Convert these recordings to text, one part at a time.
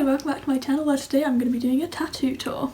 Hi, welcome back to my channel where today I'm going to be doing a tattoo tour.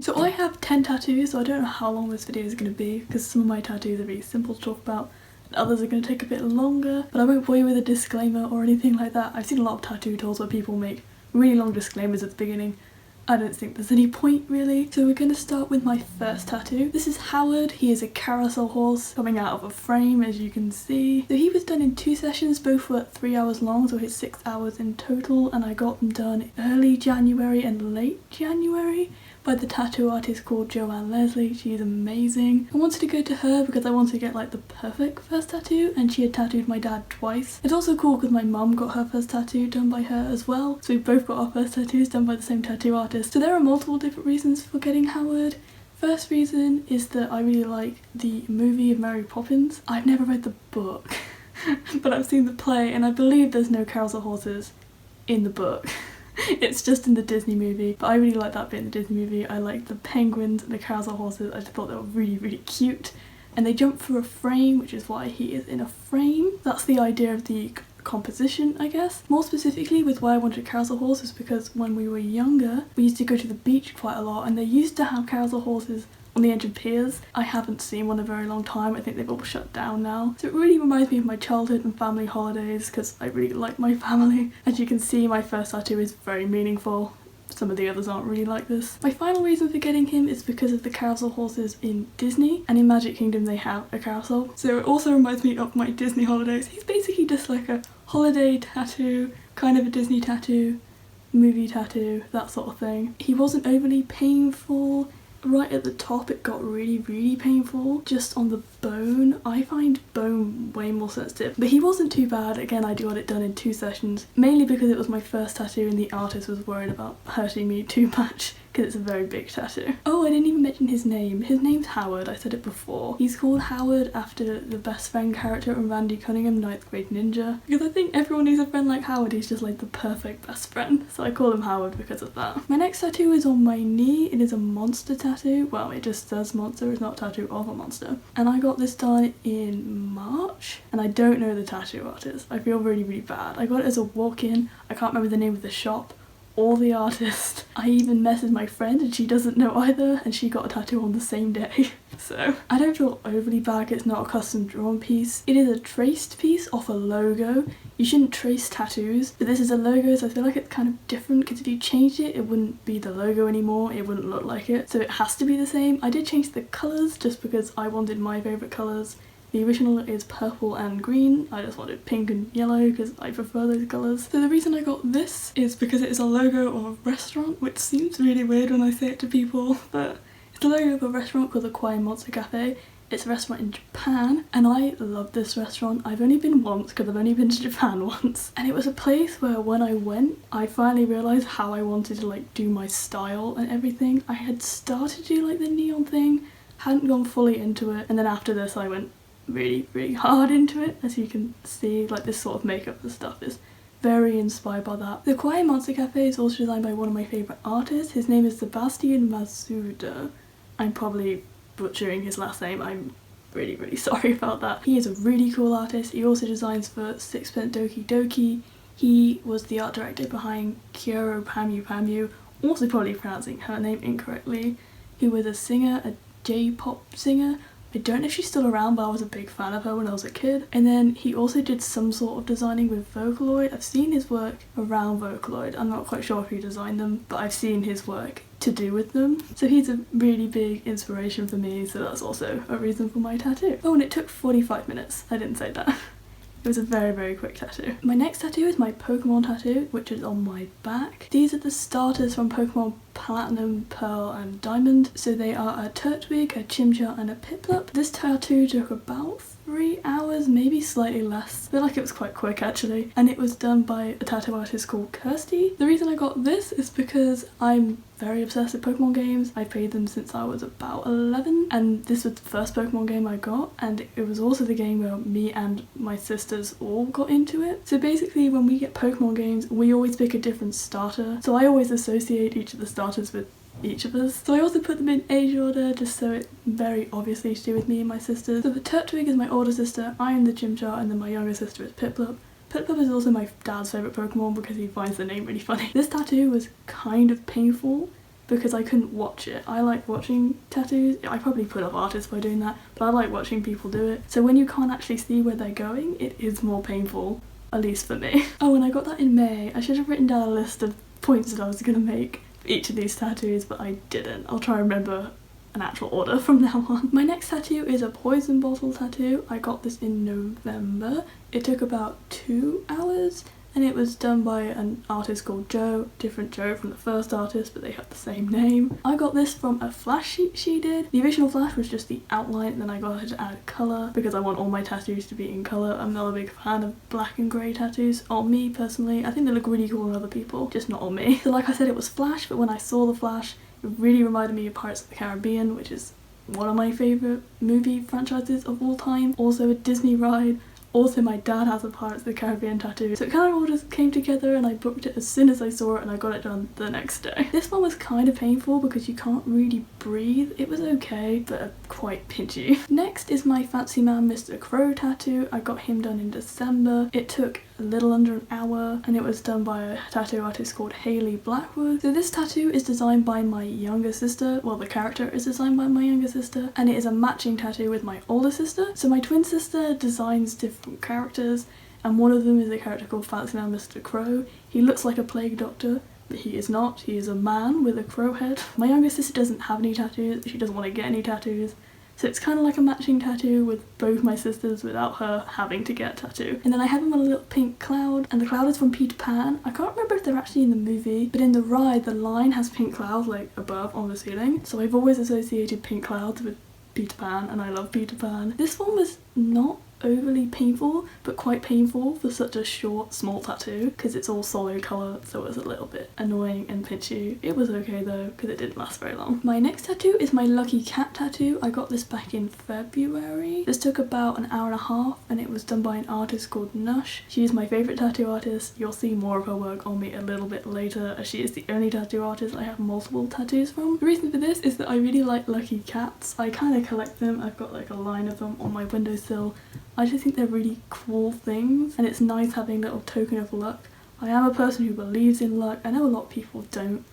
So I have 10 tattoos, so I don't know how long this video is going to be because some of my tattoos are really simple to talk about and others are going to take a bit longer, but I won't bore you with a disclaimer or anything like that. I've seen a lot of tattoo tours where people make really long disclaimers at the beginning. I don't think there's any point really. So we're going to start with my first tattoo. This is Howard. He is a carousel horse coming out of a frame, as you can see. So he was done in 2 sessions, both were 3 hours long, so it's 6 hours in total, and I got them done early January and late January by the tattoo artist called Joanne Leslie. She's amazing. I wanted to go to her because I wanted to get like the perfect first tattoo, and she had tattooed my dad twice. It's also cool because my mum got her first tattoo done by her as well, so we both got our first tattoos done by the same tattoo artist. So there are multiple different reasons for getting Howard. First reason is that I really like the movie of Mary Poppins. I've never read the book but I've seen the play, and I believe there's no carousel horses in the book. It's just in the Disney movie, but I really like that bit in the Disney movie. I like the penguins and the carousel horses. I just thought they were really cute, and they jump through a frame, which is why he is in a frame. That's the idea of the composition, I guess. More specifically with why I wanted a carousel horse is because when we were younger we used to go to the beach quite a lot, and they used to have carousel horses on the edge of piers. I haven't seen one in a very long time. I think they've all shut down now. So it really reminds me of my childhood and family holidays because I really like my family. As you can see, my first tattoo is very meaningful. Some of the others aren't really like this. My final reason for getting him is because of the carousel horses in Disney, and in Magic Kingdom they have a carousel. So it also reminds me of my Disney holidays. He's basically just like a holiday tattoo, kind of a Disney tattoo, movie tattoo, that sort of thing. He wasn't overly painful. Right at the top it got really painful, just on the bone. I find bone way more sensitive, but he wasn't too bad. Again, I got it done in 2 sessions, mainly because it was my first tattoo and the artist was worried about hurting me too much because it's a very big tattoo. Oh, I didn't even mention his name. His name's Howard, I said it before. He's called Howard after the best friend character in Randy Cunningham, 9th Grade Ninja, because I think everyone needs a friend like Howard. He's just like the perfect best friend, so I call him Howard because of that. My next tattoo is on my knee. It is a monster tattoo. Well, it just says monster, it's not a tattoo of a monster. And I got this done in March, and I don't know the tattoo artist. I feel really bad. I got it as a walk-in. I can't remember the name of the shop or the artist. I even messaged my friend and she doesn't know either, and she got a tattoo on the same day. So I don't feel overly bad. It's not a custom drawn piece. It is a traced piece off a logo. You shouldn't trace tattoos, but this is a logo, so I feel like it's kind of different because if you changed it, it wouldn't be the logo anymore. It wouldn't look like it. So it has to be the same. I did change the colours just because I wanted my favourite colours. The original is purple and green. I just wanted pink and yellow because I prefer those colours. So the reason I got this is because it is a logo of a restaurant, which seems really weird when I say it to people, but it's the logo of a restaurant called the Kawaii Monster Cafe. It's a restaurant in Japan, and I love this restaurant. I've only been once because I've only been to Japan once, and it was a place where when I went I finally realised how I wanted to like do my style and everything. I had started to do like the neon thing, hadn't gone fully into it, and then after this I went really hard into it. As you can see, like this sort of makeup and stuff is very inspired by that. The Kawaii Monster Cafe is also designed by one of my favourite artists. His name is Sebastian Masuda. I'm probably butchering his last name. I'm really sorry about that. He is a really cool artist. He also designs for Sixpence Doki Doki. He was the art director behind Kyoto Pamu Pamu, also probably pronouncing her name incorrectly, who was a singer, a J-pop singer. I don't know if she's still around, but I was a big fan of her when I was a kid. And then he also did some sort of designing with Vocaloid. I've seen his work around Vocaloid. I'm not quite sure if he designed them, but I've seen his work to do with them. So he's a really big inspiration for me, so that's also a reason for my tattoo. Oh, and it took 45 minutes. I didn't say that. It was a very quick tattoo. My next tattoo is my Pokemon tattoo, which is on my back. These are the starters from Pokemon Platinum, Pearl and Diamond. So they are a Turtwig, a Chimchar and a Piplup. This tattoo took about 3 hours, maybe slightly less. I feel like it was quite quick actually. And it was done by a tattoo artist called Kirsty. The reason I got this is because I'm very obsessed with Pokemon games. I played them since I was about 11, and this was the first Pokemon game I got, and it was also the game where me and my sisters all got into it. So basically when we get Pokemon games, we always pick a different starter. So I always associate each of the starters with each of us. So I also put them in age order just so it very obviously to do with me and my sisters. So the Turtwig is my older sister, I am the Chimchar, and then my younger sister is Piplup. Piplup is also my dad's favourite Pokemon because he finds the name really funny. This tattoo was kind of painful because I couldn't watch it. I like watching tattoos. I probably put off artists by doing that, but I like watching people do it. So when you can't actually see where they're going, it is more painful, at least for me. Oh, and I got that in May. I should have written down a list of points that I was gonna make for each of these tattoos, but I didn't. I'll try and remember an actual order from now on. My next tattoo is a poison bottle tattoo. I got this in November. It took about 2 hours and it was done by an artist called Joe, different Joe from the first artist, but they have the same name. I got this from a flash sheet she did. The original flash was just the outline, and then I got her to add colour because I want all my tattoos to be in colour. I'm not a big fan of black and grey tattoos on me personally. I think they look really cool on other people, just not on me. So like I said, it was flash, but when I saw the flash, it really reminded me of Pirates of the Caribbean, which is one of my favourite movie franchises of all time. Also a Disney ride. Also my dad has a Pirates of the Caribbean tattoo. So it kind of all just came together and I booked it as soon as I saw it and I got it done the next day. This one was kind of painful because you can't really breathe. It was okay, but quite pinchy. Next is my Fancy Man Mr. Crow tattoo. I got him done in December. It took a little under an hour and it was done by a tattoo artist called Hayley Blackwood. So this tattoo is designed by my younger sister. Well, the character is designed by my younger sister, and it is a matching tattoo with my older sister. So my twin sister designs different characters, and one of them is a character called Fancy Man Mr. Crow. He looks like a plague doctor, but he is not. He is a man with a crow head. My younger sister doesn't have any tattoos. She doesn't want to get any tattoos. So it's kind of like a matching tattoo with both my sisters without her having to get a tattoo. And then I have him on a little pink cloud, and the cloud is from Peter Pan. I can't remember if they're actually in the movie, but in the ride the line has pink clouds like above on the ceiling. So I've always associated pink clouds with Peter Pan, and I love Peter Pan. This one was not overly painful, but quite painful for such a short, small tattoo because it's all solid colour, so it was a little bit annoying and pinchy. It was okay though because it didn't last very long. My next tattoo is my Lucky Cat tattoo. I got this back in February. This took about an hour and a half and it was done by an artist called Nush. She is my favourite tattoo artist. You'll see more of her work on me a little bit later, as she is the only tattoo artist I have multiple tattoos from. The reason for this is that I really like Lucky Cats. I kind of collect them. I've got like a line of them on my windowsill. I just think they're really cool things, and it's nice having a little token of luck. I am a person who believes in luck. I know a lot of people don't.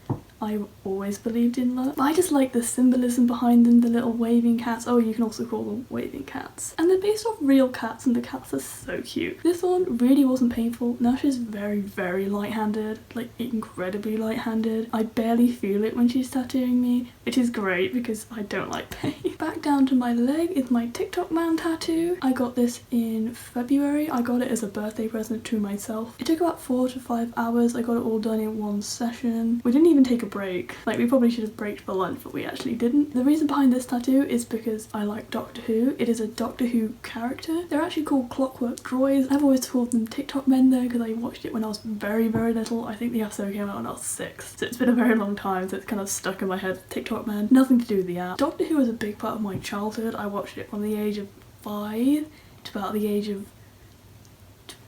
I always believed in luck. But I just like the symbolism behind them, the little waving cats. Oh, you can also call them waving cats. And they're based off real cats, and the cats are so cute. This one really wasn't painful. Nash is very, very light-handed, like incredibly light-handed. I barely feel it when she's tattooing me, which is great because I don't like pain. Back down to my leg is my TicToc Man tattoo. I got this in February. I got it as a birthday present to myself. It took about 4 to 5 hours. I got it all done in one session. We didn't even take a break. Like, we probably should have braked for lunch, but we actually didn't. The reason behind this tattoo is because I like Doctor Who. It is a Doctor Who character. They're actually called clockwork droids. I've always called them TicToc Men though because I watched it when I was very, very little. I think the episode came out when I was 6. So it's been a very long time, so it's kind of stuck in my head. TicToc Men. Nothing to do with the app. Doctor Who was a big part of my childhood. I watched it from the age of 5 to about the age of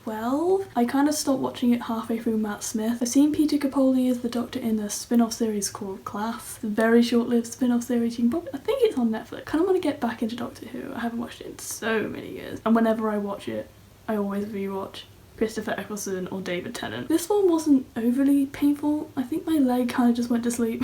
12. I kind of stopped watching it halfway through Matt Smith. I've seen Peter Capaldi as the Doctor in the spin-off series called Class. A very short-lived spin-off series. You can probably, I think it's on Netflix. Kind of want to get back into Doctor Who. I haven't watched it in so many years. And whenever I watch it, I always rewatch Christopher Eccleston or David Tennant. This one wasn't overly painful. I think my leg kind of just went to sleep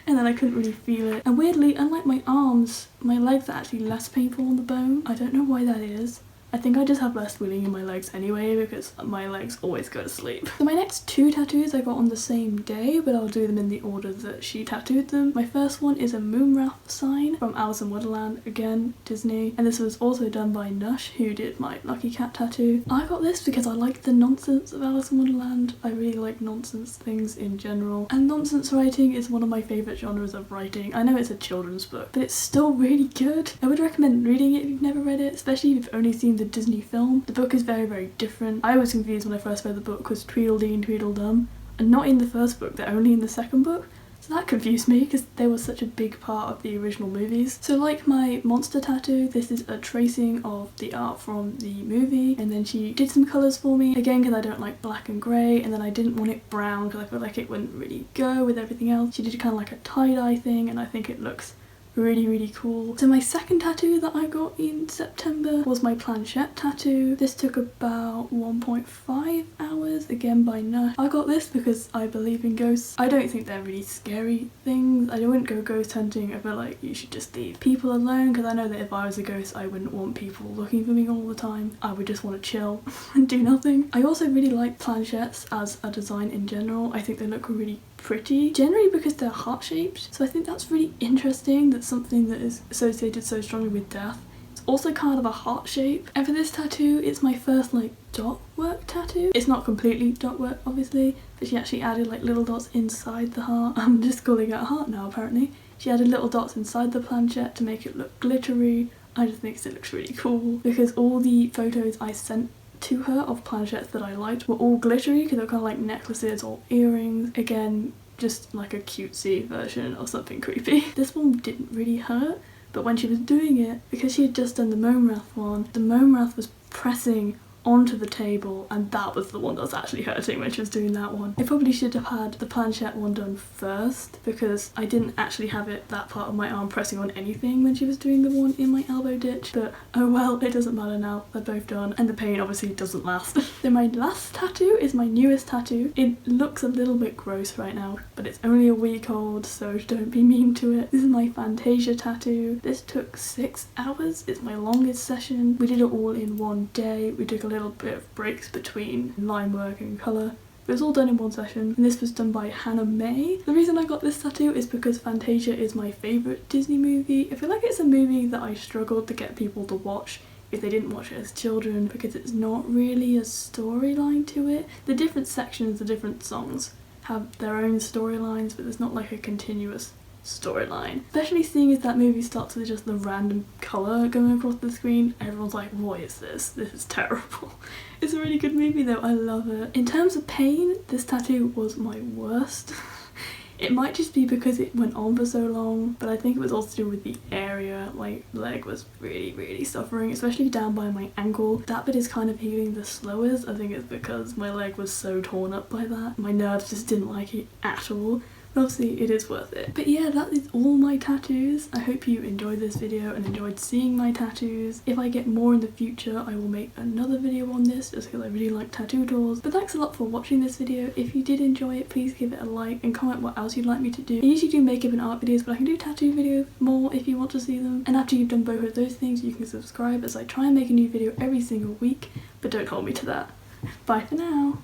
and then I couldn't really feel it. And weirdly, unlike my arms, my legs are actually less painful on the bone. I don't know why that is. I think I just have less feeling in my legs anyway because my legs always go to sleep. So my next 2 tattoos I got on the same day, but I'll do them in the order that she tattooed them. My first one is a Moonrath sign from Alice in Wonderland, again Disney, and this was also done by Nush, who did my Lucky Cat tattoo. I got this because I like the nonsense of Alice in Wonderland. I really like nonsense things in general, and nonsense writing is one of my favourite genres of writing. I know it's a children's book, but it's still really good. I would recommend reading it if you've never read it, especially if you've only seen the Disney film. The book is very, very different. I was confused when I first read the book because Tweedledee and Tweedledum are not in the first book, they're only in the second book. So that confused me because they were such a big part of the original movies. So like my monster tattoo, this is a tracing of the art from the movie, and then she did some colours for me, again because I don't like black and grey, and then I didn't want it brown because I feel like it wouldn't really go with everything else. She did kind of like a tie-dye thing, and I think it looks really cool. So my second tattoo that I got in September was my Clanchette tattoo. This took about 1.5 hours, again by Nurse. I got this because I believe in ghosts. I don't think they're really scary things. I wouldn't go ghost hunting. I feel like you should just leave people alone, because I know that if I was a ghost I wouldn't want people looking for me all the time. I would just want to chill and do nothing. I also really like Clanchettes as a design in general. I think they look really pretty, generally because they're heart-shaped, so I think that's really interesting. That's something that is associated so strongly with death. It's also kind of a heart shape. And for this tattoo, it's my first like dot work tattoo. It's not completely dot work obviously, but she actually added like little dots inside the heart. I'm just calling it a heart now apparently. She added little dots inside the planchette to make it look glittery. I just think it looks really cool because all the photos I sent to her of planchettes that I liked were all glittery because they were kind of like necklaces or earrings. Again, just like a cutesy version of something creepy. This one didn't really hurt, but when she was doing it, because she had just done the Momrath one, the Momrath was pressing onto the table, and that was the one that was actually hurting when she was doing that one. I probably should have had the planchette one done first because I didn't actually have that part of my arm pressing on anything when she was doing the one in my elbow ditch, but oh well, it doesn't matter now, they're both done, and the pain obviously doesn't last. So my last tattoo is my newest tattoo. It looks a little bit gross right now, but it's only a week old, so don't be mean to it. This is my Fantasia tattoo. This took 6 hours. It's my longest session. We did it all in one day. We took a little bit of breaks between line work and colour. It was all done in one session, and this was done by Hannah May. The reason I got this tattoo is because Fantasia is my favourite Disney movie. I feel like it's a movie that I struggled to get people to watch if they didn't watch it as children, because it's not really a storyline to it. The different sections, the different songs have their own storylines, but there's not like a continuous storyline. Especially seeing as that movie starts with just the random colour going across the screen. Everyone's like, what is this? This is terrible. It's a really good movie though, I love it. In terms of pain, this tattoo was my worst. It might just be because it went on for so long, but I think it was also to do with the area. My leg was really suffering, especially down by my ankle. That bit is kind of healing the slowest. I think it's because my leg was so torn up by that. My nerves just didn't like it at all. But obviously it is worth it. But yeah, that is all my tattoos. I hope you enjoyed this video and enjoyed seeing my tattoos. If I get more in the future, I will make another video on this just because I really like tattoo tours. But thanks a lot for watching this video. If you did enjoy it, please give it a like and comment what else you'd like me to do. I usually do makeup and art videos, but I can do tattoo videos more if you want to see them. And after you've done both of those things, you can subscribe as I try and make a new video every single week, but don't hold me to that. Bye for now.